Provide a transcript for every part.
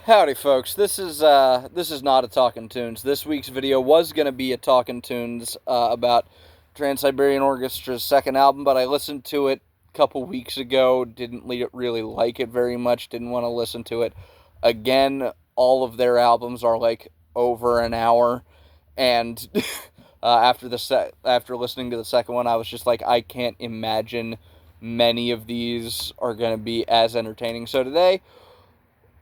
Howdy, folks. This is not a Talking Tunes. This week's video was gonna be a Talking Tunes about Trans-Siberian Orchestra's second album, but I listened to it a couple weeks ago. Didn't really like it very much. Didn't want to listen to it again. All of their albums are like over an hour, and after listening to the second one, I was just like, I can't imagine many of these are gonna be as entertaining. So today.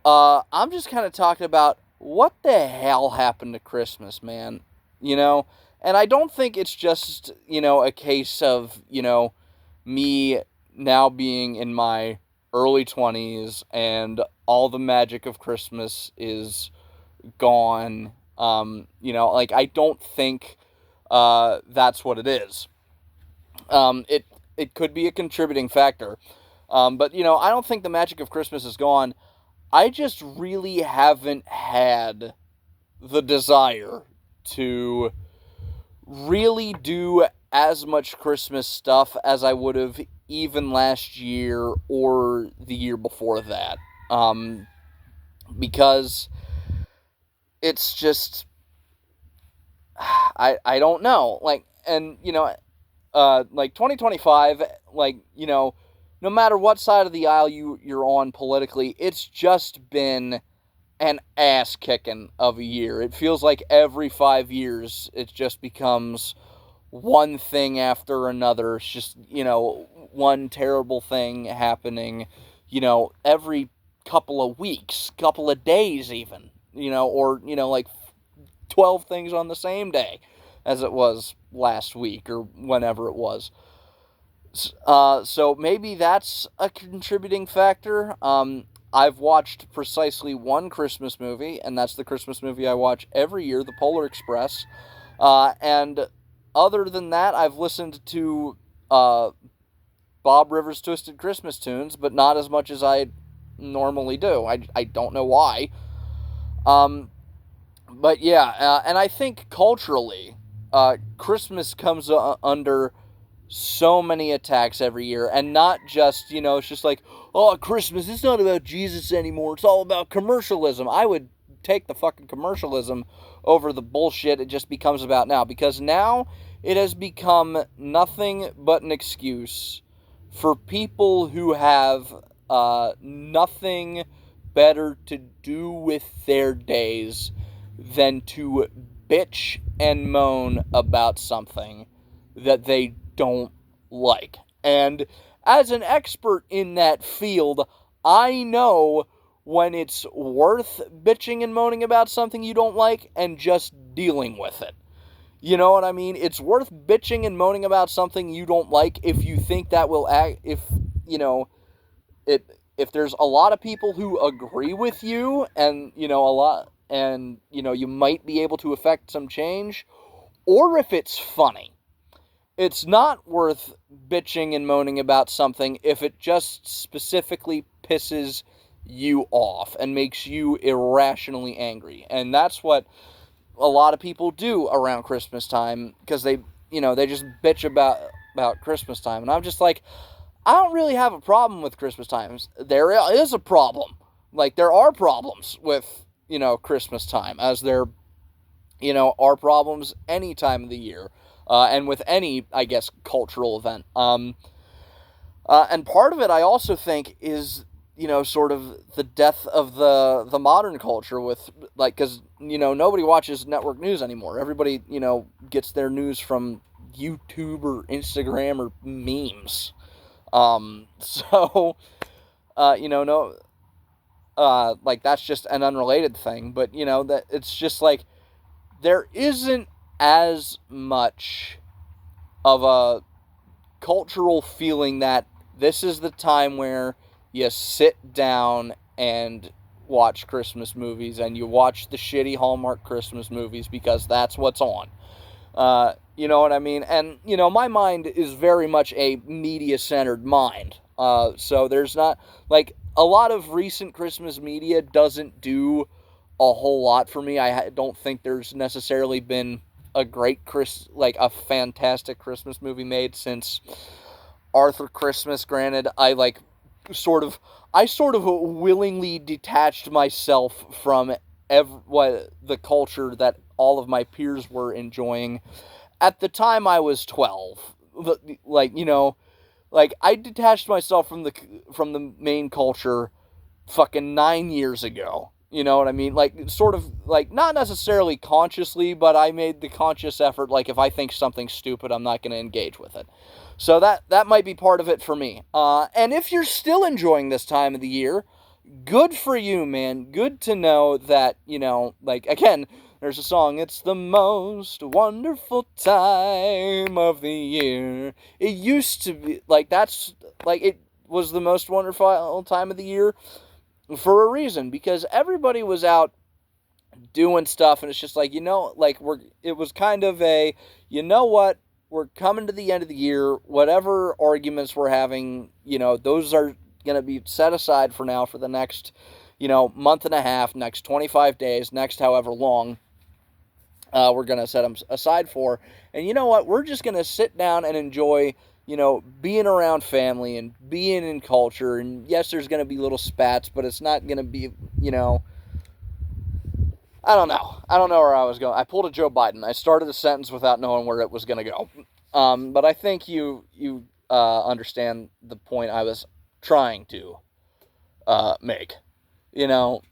I'm just kind of talking about what the hell happened to Christmas, man. You know, and I don't think it's just, a case of, me now being in my early 20s and all the magic of Christmas is gone. Like, I don't think that's what it is. It could be a contributing factor. But, I don't think the magic of Christmas is gone. I just really haven't had the desire to really do as much Christmas stuff as I would have even last year or the year before that. Because it's just, I don't know. Like 2025, no matter what side of the aisle you're on politically, it's just been an ass kicking of a year. It feels like every 5 years it just becomes one thing after another. It's just, one terrible thing happening, every couple of weeks, couple of days even, or, like 12 things on the same day as it was last week or whenever it was. So maybe that's a contributing factor. I've watched precisely one Christmas movie, and that's the Christmas movie I watch every year, The Polar Express. And other than that, I've listened to Bob Rivers' Twisted Christmas Tunes, but not as much as I normally do. I don't know why. But yeah, and I think culturally, Christmas comes under so many attacks every year, and not just, it's just like, oh, Christmas, it's not about Jesus anymore, it's all about commercialism. I would take the fucking commercialism over the bullshit it just becomes about now, because now it has become nothing but an excuse for people who have nothing better to do with their days than to bitch and moan about something that they don't like. And as an expert in that field, I know when it's worth bitching and moaning about something you don't like and just dealing with it. You know what I mean? It's worth bitching and moaning about something you don't like if you think that will act, if there's a lot of people who agree with you, and you might be able to affect some change, or if it's funny. It's not worth bitching and moaning about something if it just specifically pisses you off and makes you irrationally angry. And that's what a lot of people do around Christmas time, because they just bitch about Christmas time. And I'm just like, I don't really have a problem with Christmas times. There is a problem. Like, there are problems with, Christmas time, as there, are problems any time of the year. And with any, I guess, cultural event. And part of it, I also think, is, sort of the death of the modern culture with, like, because, nobody watches network news anymore. Everybody, gets their news from YouTube or Instagram or memes. So, no, like, that's just an unrelated thing. But, that it's just like, there isn't as much of a cultural feeling that this is the time where you sit down and watch Christmas movies, and you watch the shitty Hallmark Christmas movies because that's what's on. You know what I mean? And, my mind is very much a media-centered mind. So there's not, like, a lot of recent Christmas media doesn't do a whole lot for me. I don't think there's necessarily been a fantastic Christmas movie made since Arthur Christmas. Granted, I I sort of willingly detached myself from what the culture that all of my peers were enjoying. At the time I was 12, like, like, I detached myself from the main culture fucking 9 years ago. You know what I mean? Like, sort of, like, not necessarily consciously, but I made the conscious effort, like, if I think something's stupid, I'm not going to engage with it. So that might be part of it for me. And if you're still enjoying this time of the year, good for you, man. Good to know that, like, again, there's a song, it's the most wonderful time of the year. It used to be, like, it was the most wonderful time of the year for a reason, because everybody was out doing stuff, and it's just like, like, it was kind of a, what, we're coming to the end of the year, whatever arguments we're having, those are going to be set aside for now for the next, month and a half, next 25 days, next however long we're going to set them aside for. And you know what? We're just going to sit down and enjoy, being around family and being in culture. And yes, there's going to be little spats, but it's not going to be, I don't know. I don't know where I was going. I pulled a Joe Biden. I started a sentence without knowing where it was going to go. But I think you understand the point I was trying to make. You know,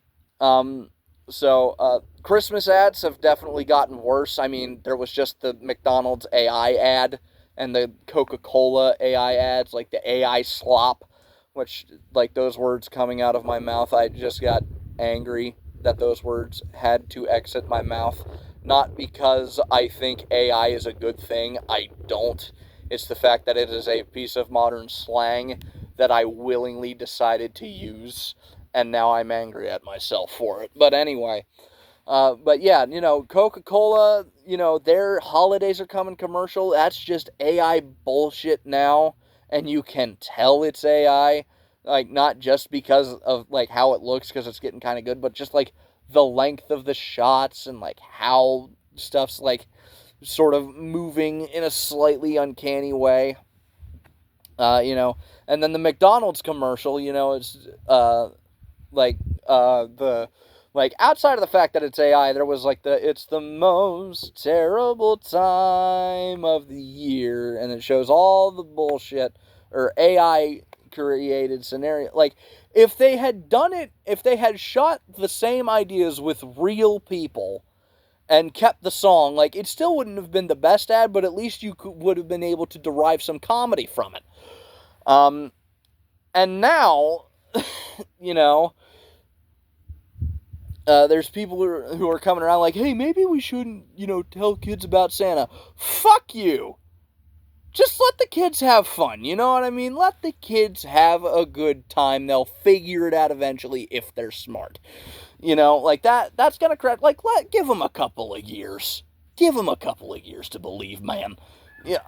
Christmas ads have definitely gotten worse. I mean, there was just the McDonald's AI ad and the Coca-Cola AI ads, like the AI slop, which, like, those words coming out of my mouth, I just got angry that those words had to exit my mouth. Not because I think AI is a good thing. I don't. It's the fact that it is a piece of modern slang that I willingly decided to use, and now I'm angry at myself for it. But anyway, but yeah, Coca-Cola, their holidays are coming commercial. That's just AI bullshit now, and you can tell it's AI. Like, not just because of, like, how it looks, because it's getting kind of good, but just, like, the length of the shots and, like, how stuff's, like, sort of moving in a slightly uncanny way. And then the McDonald's commercial, it's, outside of the fact that it's AI, there was, like, it's the most terrible time of the year, and it shows all the bullshit, or AI created scenario. Like, if they had shot the same ideas with real people and kept the song, like, it still wouldn't have been the best ad, but at least you would have been able to derive some comedy from it. And now, there's people who are coming around like, hey, maybe we shouldn't, tell kids about Santa. Fuck you! Just let the kids have fun, you know what I mean? Let the kids have a good time. They'll figure it out eventually if they're smart. Like, that's gonna correct, like, give them a couple of years. Give them a couple of years to believe, man. Yeah,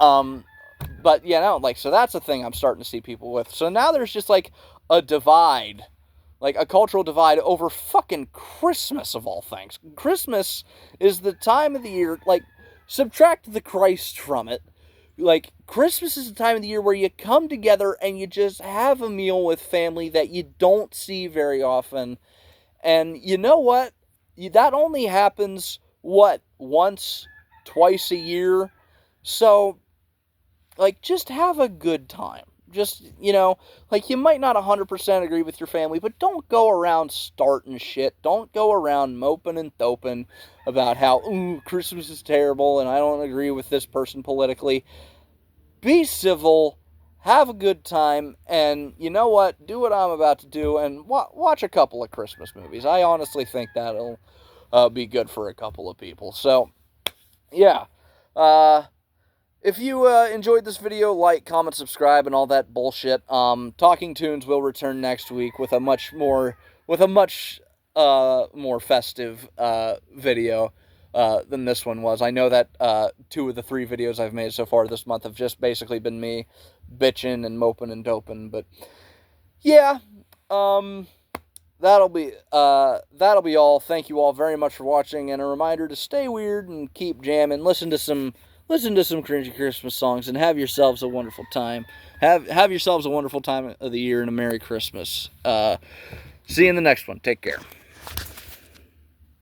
but, like, so that's the thing I'm starting to see people with. So now there's just, like, a divide, like a cultural divide over fucking Christmas, of all things. Christmas is the time of the year, like, subtract the Christ from it. Like, Christmas is the time of the year where you come together and you just have a meal with family that you don't see very often. And you know what? That only happens, once, twice a year. So, like, just have a good time. Just, like, you might not 100% agree with your family, but don't go around starting shit. Don't go around moping and doping about how, Christmas is terrible and I don't agree with this person politically. Be civil, have a good time, and you know what? Do what I'm about to do and watch a couple of Christmas movies. I honestly think that'll be good for a couple of people. So, yeah. If you enjoyed this video, like, comment, subscribe, and all that bullshit. Talking Tunes will return next week with a much more festive video than this one was. I know that 2 of the 3 videos I've made so far this month have just basically been me bitching and moping and doping. But yeah, that'll be all. Thank you all very much for watching, and a reminder to stay weird and keep jamming. Listen to some listen to some cringy Christmas songs, and have yourselves a wonderful time. Have yourselves a wonderful time of the year and a Merry Christmas. See you in the next one. Take care.